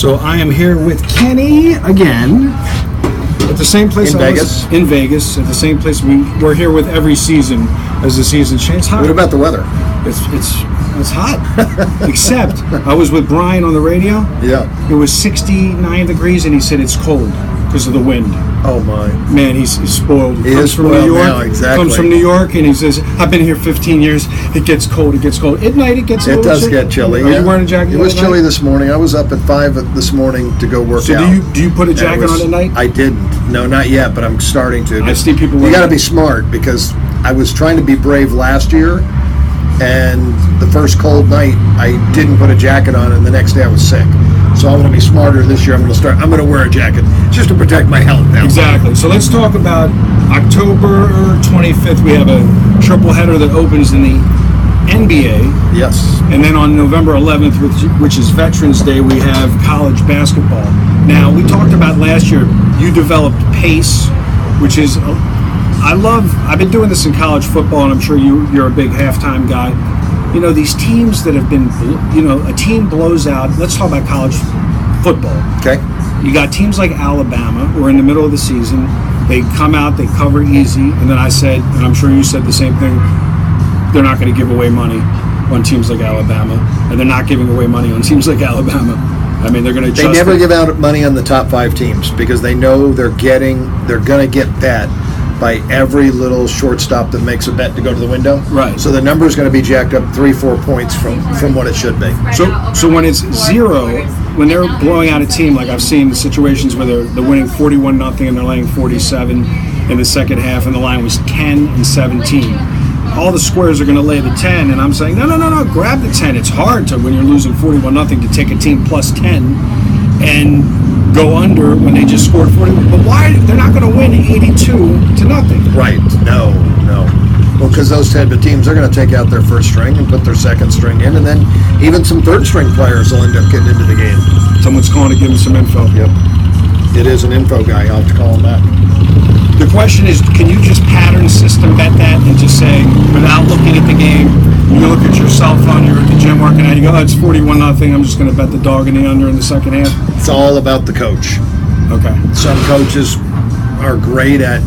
So I am here with Kenny again at the same place in Vegas. In Vegas, at the same place we're here with every season as the season changes. What about the weather? It's hot. Except I was with Brian on the radio. Yeah. It was 69 degrees and he said it's cold because of the wind. Oh my. Man, he's spoiled. He is from spoiled New York. now, exactly. Comes from New York and he says, I've been here 15 years. It gets cold. At night it gets a little does get chilly. Are you wearing a jacket? It was chilly this morning. I was up at 5 this morning to go work out. So do you put a jacket on at night? I didn't. No, not yet, but I'm starting to. I see people You got to be smart because I was trying to be brave last year, and the first cold night I didn't put a jacket on, and the next day I was sick. So I'm going to be smarter this year. I'm going to wear a jacket just to protect my health now. Exactly. So let's talk about October 25th. We have a triple header that opens in the NBA. Yes. And then on November 11th, which is Veterans Day, we have college basketball. Now, we talked about last year, you developed pace, which is, I've been doing this in college football, and I'm sure you're a big halftime guy. You know, these teams that have been, a team blows out. Let's talk about college football. Okay. You got teams like Alabama, who are in the middle of the season. They come out, they cover easy. And then I said, and I'm sure you said the same thing, they're not going to give away money on teams like Alabama. And they're not giving away money on teams like Alabama. I mean, they're going to They never give out money on the top 5 teams because they know they're going to get bet by every little shortstop that makes a bet to go to the window. Right. So the number is going to be jacked up 3-4 points from what it should be. So when it's 0, when they're blowing out a team, like I've seen situations where they're winning 41-0 and they're laying 47 in the second half, and the line was 10 and 17. All the squares are going to lay the 10, and I'm saying, no, grab the 10. It's hard to, when you're losing 41-0, to take a team plus 10 and go under when they just scored 41. But why? They're not going to win 82-0. Right. No. Well, because those type of teams are going to take out their first string and put their second string in, and then even some third string players will end up getting into the game. Someone's calling to give them some info. Yep. It is an info guy. I'll have to call him back. The question is, can you just pattern system bet that and just say, without looking at the game, you look at your cell phone, you're at the gym working out, you go, oh, it's 41-0, I'm just going to bet the dog in the under in the second half? It's all about the coach. Okay. Some coaches are great at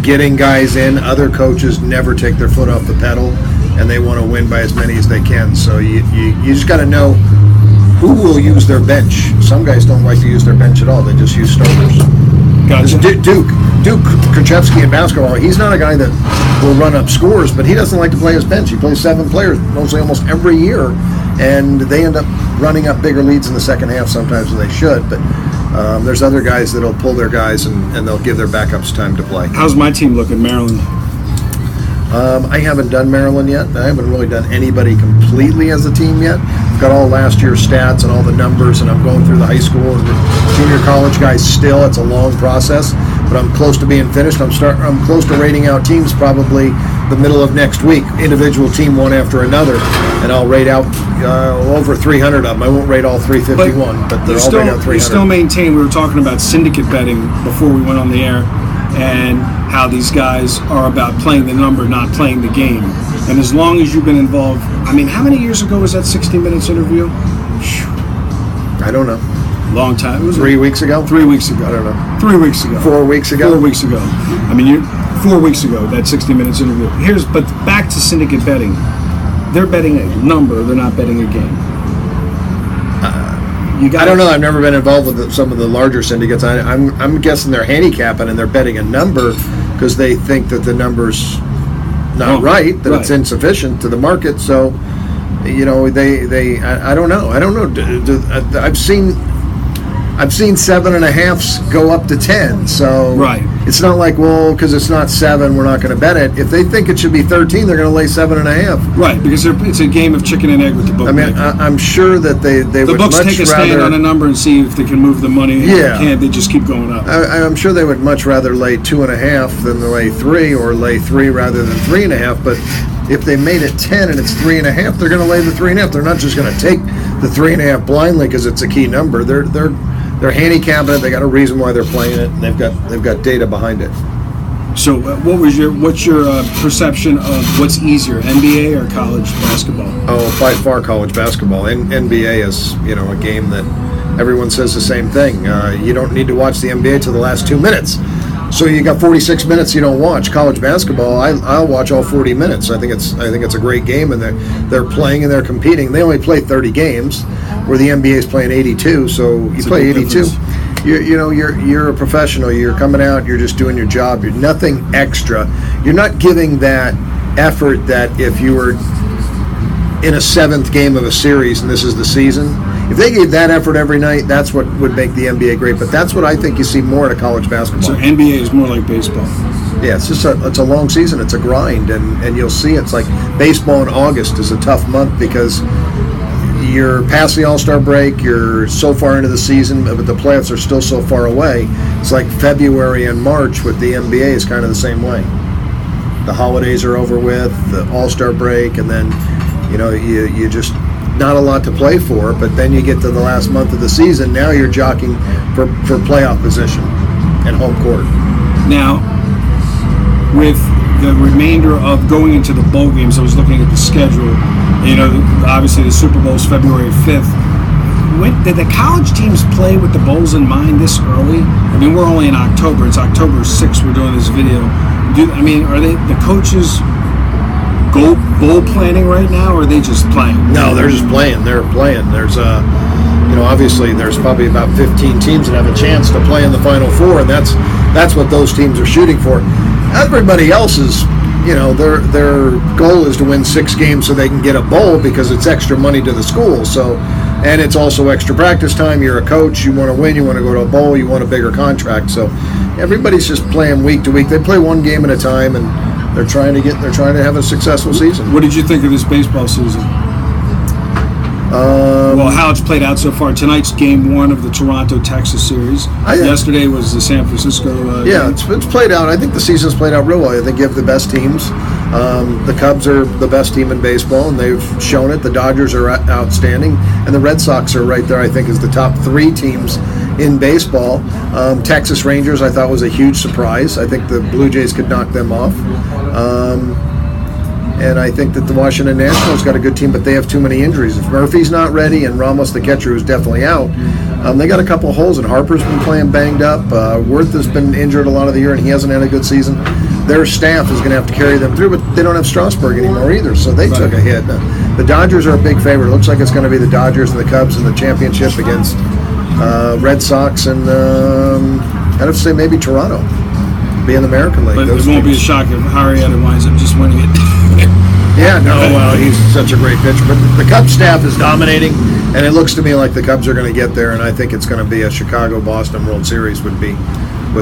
getting guys in. Other coaches never take their foot off the pedal, and they want to win by as many as they can. So you just got to know who will use their bench. Some guys don't like to use their bench at all. They just use starters. Gotcha. Duke Krzyzewski in basketball, he's not a guy that will run up scores, but he doesn't like to play his bench. He plays 7 players mostly almost every year, and they end up running up bigger leads in the second half sometimes than they should. But there's other guys that'll pull their guys and they'll give their backups time to play. How's my team looking, Maryland? I haven't done Maryland yet. I haven't really done anybody completely as a team yet. I've got all last year's stats and all the numbers, and I'm going through the high school and the junior college guys still. It's a long process, but I'm close to being finished. I'm close to rating out teams probably the middle of next week, individual team one after another, and I'll rate out over 300 of them. I won't rate all 351, but they're all rated out 300. You still maintain, we were talking about syndicate betting before we went on the air, and how these guys are about playing the number, not playing the game. And as long as you've been involved, I mean, how many years ago was that 60 Minutes interview? I don't know. Long time. It was 3 weeks ago? 3 weeks ago. I don't know. 3 weeks ago. 4 weeks ago? 4 weeks ago. I mean, 4 weeks ago, that 60 Minutes interview. But back to syndicate betting. They're betting a number, they're not betting a game. I don't know. I've never been involved with some of the larger syndicates. I'm guessing they're handicapping and they're betting a number because they think that the number's not right, that it's insufficient to the market. So, I don't know. I've seen 7.5s go up to 10. So it's not like, well, because it's not 7, we're not going to bet it. If they think it should be 13, they're going to lay 7.5. Right, because it's a game of chicken and egg with the bookmaker. I mean, I'm sure that they would much rather... The books take a stand on a number and see if they can move the money. And if they can't, they just keep going up. I'm sure they would much rather lay 2.5 than lay 3, or lay 3 rather than 3.5. But if they made it 10 and it's 3.5, they're going to lay the 3.5. They're not just going to take the 3.5 blindly because it's a key number. They're handicapping it. They got a reason why they're playing it, and they've got data behind it. So, what's your perception of what's easier, NBA or college basketball? Oh, by far college basketball. And NBA is a game that everyone says the same thing. You don't need to watch the NBA till the last 2 minutes. So you got 46 minutes you don't watch. College basketball, I'll watch all 40 minutes. I think it's a great game, and they're playing and they're competing. They only play 30 games, where the NBA is playing 82. So you play 82. You're a professional. You're coming out. You're just doing your job. You're nothing extra. You're not giving that effort that if you were in a 7th game of a series and this is the season. If they gave that effort every night, that's what would make the NBA great. But that's what I think you see more in a college basketball. So NBA is more like baseball. Yeah, it's a long season. It's a grind, and you'll see it's like baseball in August is a tough month because you're past the All-Star break. You're so far into the season, but the playoffs are still so far away. It's like February and March with the NBA is kind of the same way. The holidays are over with, the All-Star break, and then you just not a lot to play for, but then you get to the last month of the season. Now you're jockeying for playoff position and home court. Now, with the remainder of going into the bowl games, I was looking at the schedule. Obviously the Super Bowl is February 5th. Did the college teams play with the bowls in mind this early? I mean, we're only in October. It's October 6th we're doing this video. Are the coaches bowl planning right now, or are they just playing? No, they're just playing. They're playing. There's obviously there's probably about 15 teams that have a chance to play in the Final Four, and that's what those teams are shooting for. Everybody else is, their goal is to win 6 games so they can get a bowl because it's extra money to the school. So, and it's also extra practice time. You're a coach. You want to win. You want to go to a bowl. You want a bigger contract. So, everybody's just playing week to week. They play one game at a time, and they're trying to have a successful season. What did you think of this baseball season? How it's played out so far. Tonight's game 1 of the Toronto-Texas series. Yesterday was the San Francisco game. It's played out. I think the season's played out real well. I think you have the best teams. The Cubs are the best team in baseball, and they've shown it. The Dodgers are outstanding, and the Red Sox are right there, I think, as the top 3 teams in baseball. Texas Rangers, I thought, was a huge surprise. I think the Blue Jays could knock them off. And I think that the Washington Nationals got a good team, but they have too many injuries. If Murphy's not ready and Ramos, the catcher, who's definitely out, they got a couple of holes, and Harper's been playing banged up. Worth has been injured a lot of the year, and he hasn't had a good season. Their staff is going to have to carry them through, but they don't have Strasburg anymore either, so they took a hit. The Dodgers are a big favorite. It looks like it's going to be the Dodgers and the Cubs in the championship against Red Sox and I'd have to say maybe Toronto. Be in the American League. But it won't be a shock if Arrieta winds up just winning it. Yeah, no, well, he's such a great pitcher. But the Cubs staff is dominating, and it looks to me like the Cubs are going to get there, and I think it's going to be a Chicago-Boston World Series would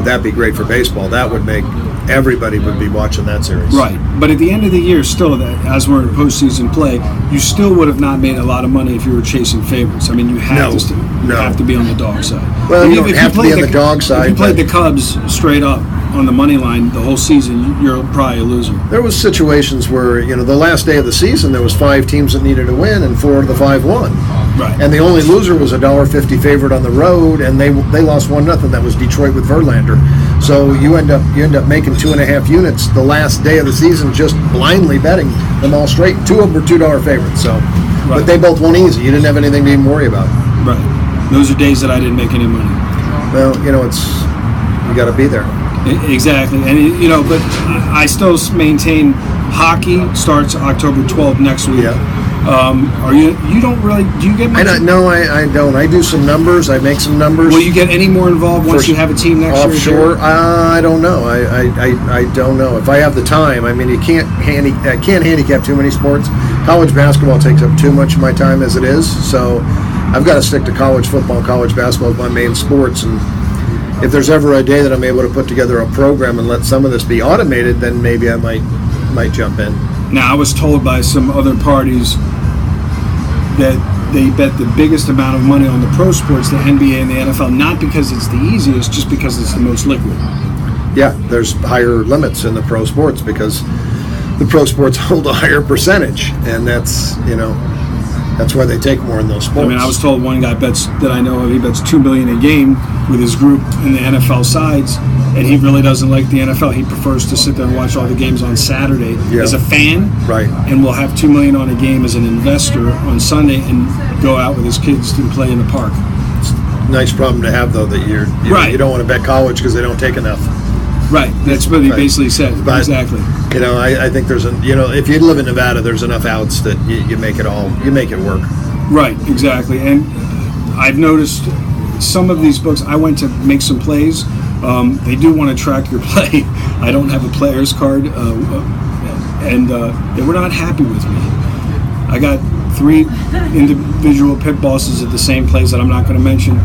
that be great for baseball? That would make everybody would be watching that series. Right. But at the end of the year, still, as we're in postseason play, you still would have not made a lot of money if you were chasing favorites. I mean, you have to be on the dog side. Well, you don't have to be on the dog side. If you played the Cubs straight up on the money line the whole season, you're probably a loser. There was situations where, the last day of the season, there was 5 teams that needed to win, and 4 of the 5 won. Right. And the only loser was a $1.50 favorite on the road, and they lost 1-0. That was Detroit with Verlander. So you end up making 2.5 units the last day of the season, just blindly betting them all straight. 2 of them were $2 favorites. So, right. But they both won easy. You didn't have anything to even worry about. Right. Those are days that I didn't make any money. Well, you got to be there. Exactly, and but I still maintain hockey starts October 12th next week. Yeah. You don't really, do you get much? No, I don't. I do some numbers. I make some numbers. Will you get any more involved once you have a team next year? Offshore? I don't know. I don't know. If I have the time, I can't handicap too many sports. College basketball takes up too much of my time as it is, so I've got to stick to college football and college basketball as my main sports. And if there's ever a day that I'm able to put together a program and let some of this be automated, then maybe I might jump in. Now, I was told by some other parties that they bet the biggest amount of money on the pro sports, the NBA and the NFL, not because it's the easiest, just because it's the most liquid. Yeah, there's higher limits in the pro sports because the pro sports hold a higher percentage, and that's why they take more in those sports. I mean, I was told one guy that I know of, he bets $2 million a game with his group in the NFL sides, and he really doesn't like the NFL. He prefers to sit there and watch all the games on Saturday as a fan, right? And will have $2 million on a game as an investor on Sunday and go out with his kids to play in the park. nice problem to have, though, that you Right. you don't want to bet college because they don't take enough. Right. That's what he Right. basically said. But, Exactly. I think there's if you live in Nevada, there's enough outs that you make it work. Right. Exactly. And I've noticed some of these books. I went to make some plays. They do want to track your play. I don't have a player's card, and they were not happy with me. I got 3 individual pit bosses at the same place that I'm not going to mention.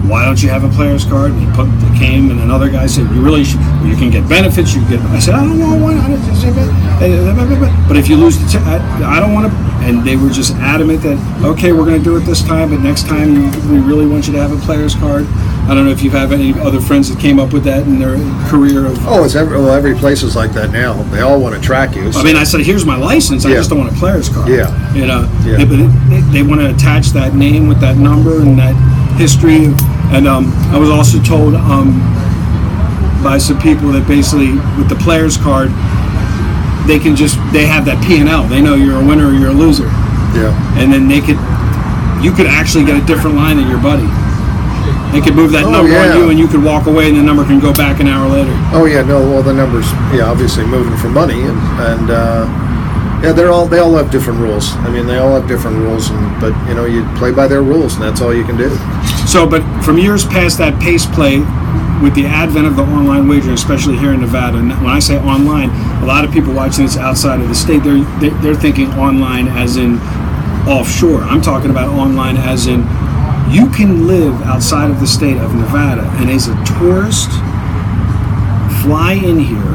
Why don't you have a player's card? And they came, and another guy said, "You really should. You can get benefits. You can get." I said, "I don't want one. But if you lose I don't want to." And they were just adamant that, okay, we're going to do it this time, but next time we really want you to have a player's card. I don't know if you have any other friends that came up with that in their career. Every place is like that now. They all want to track you. So. I mean, I said, here's my license. I just don't want a player's card. Yeah. They want to attach that name with that number and that history. And I was also told by some people that basically with the player's card, they have that P&L. They know you're a winner or you're a loser. Yeah. And then you could actually get a different line than your buddy. They could move that number on you, and you could walk away, and the number can go back an hour later. Oh yeah, no. Well, the numbers, obviously moving for money, and they all have different rules. I mean, they all have different rules, but you play by their rules, and that's all you can do. So, but from years past that pace play, with the advent of the online wagering, especially here in Nevada, and when I say online, a lot of people watching this outside of the state, they're thinking online as in offshore. I'm talking about online as in you can live outside of the state of Nevada, and as a tourist, fly in here,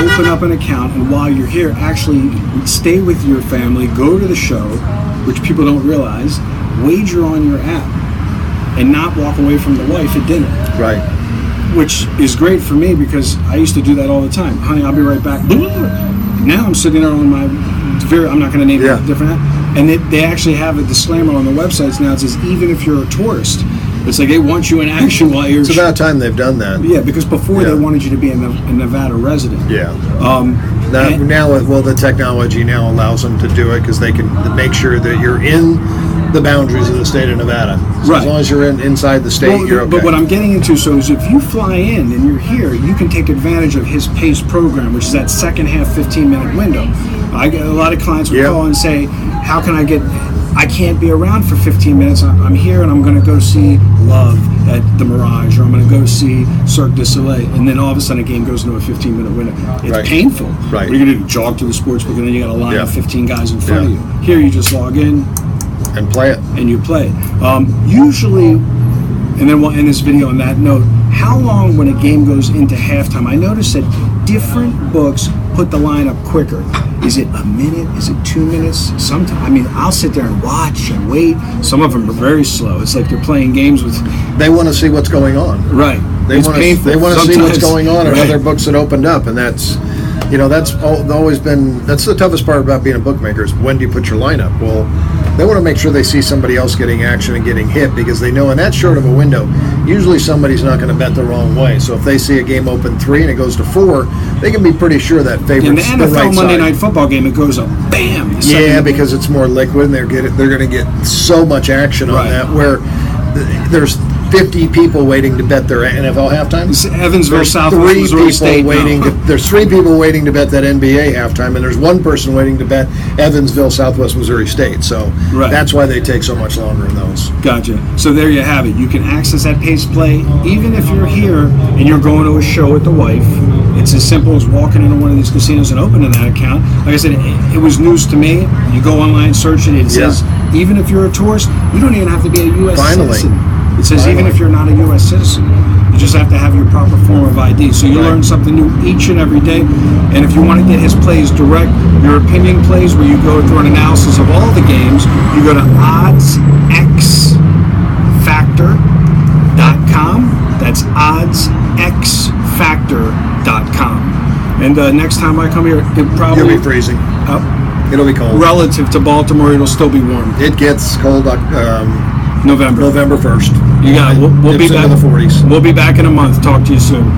open up an account, and while you're here, actually stay with your family, go to the show, which people don't realize, wager on your app, and not walk away from the wife at dinner. Right. Which is great for me because I used to do that all the time. Honey, I'll be right back. Now I'm sitting there on my, I'm not going to name it a different app. And they actually have a disclaimer on the websites now. It says, even if you're a tourist, it's like they want you in action while you're... It's about time they've done that. Yeah, because before they wanted you to be a Nevada resident. Yeah. Now, the technology now allows them to do it because they can make sure that you're in the boundaries of the state of Nevada. So as long as you're inside the state, you're okay. But what I'm getting into is if you fly in and you're here, you can take advantage of his PACE program, which is that second half 15-minute window. I get a lot of clients would call and say, how can I can't be around for 15 minutes. I'm here and I'm going to go see Love at the Mirage, or I'm going to go see Cirque du Soleil, and then all of a sudden a game goes into a 15-minute window. It's painful. Right. What are you going to do? Jog to the sportsbook, and then you got a line of 15 guys in front of you. Here you just log in and play it, and you play it. Usually, and then we'll end this video on that note. How long when a game goes into halftime? I noticed that different books put the line up quicker. Is it a minute? Is it 2 minutes? Sometimes, I mean, I'll sit there and watch and wait. Some of them are very slow. It's like they're playing games with... They want to see what's going on. Right. They want to see what's going on in other books that opened up, and that's always been... That's the toughest part about being a bookmaker is when do you put your lineup? Well, they want to make sure they see somebody else getting action and getting hit because they know in that short of a window, usually somebody's not going to bet the wrong way. So if they see a game open 3 and it goes to 4, they can be pretty sure that favorite's in the NFL the right Monday side. Night Football game, it goes up, bam. Yeah, because it's more liquid and they're going to get so much action on that where there's 50 people waiting to bet their NFL halftime. It's Evansville, Southwest Missouri State. There's 3 people waiting to bet that NBA halftime, and there's 1 person waiting to bet Evansville, Southwest Missouri State. So that's why they take so much longer in those. Gotcha. So there you have it. You can access that pace play even if you're here and you're going to a show with the wife. It's as simple as walking into one of these casinos and opening that account. Like I said, it was news to me. You go online, search it. It says even if you're a tourist, you don't even have to be a U.S. citizen. It says even if you're not a U.S. citizen, you just have to have your proper form of ID. So you learn something new each and every day. And if you want to get his plays direct, your opinion plays, where you go through an analysis of all the games, you go to oddsxfactor.com. That's oddsxfactor.com. And next time I come here, You'll be freezing. It'll be cold. Relative to Baltimore, it'll still be warm. It gets cold November 1st. You got it. We'll be back in the 40s. We'll be back in a month. Talk to you soon.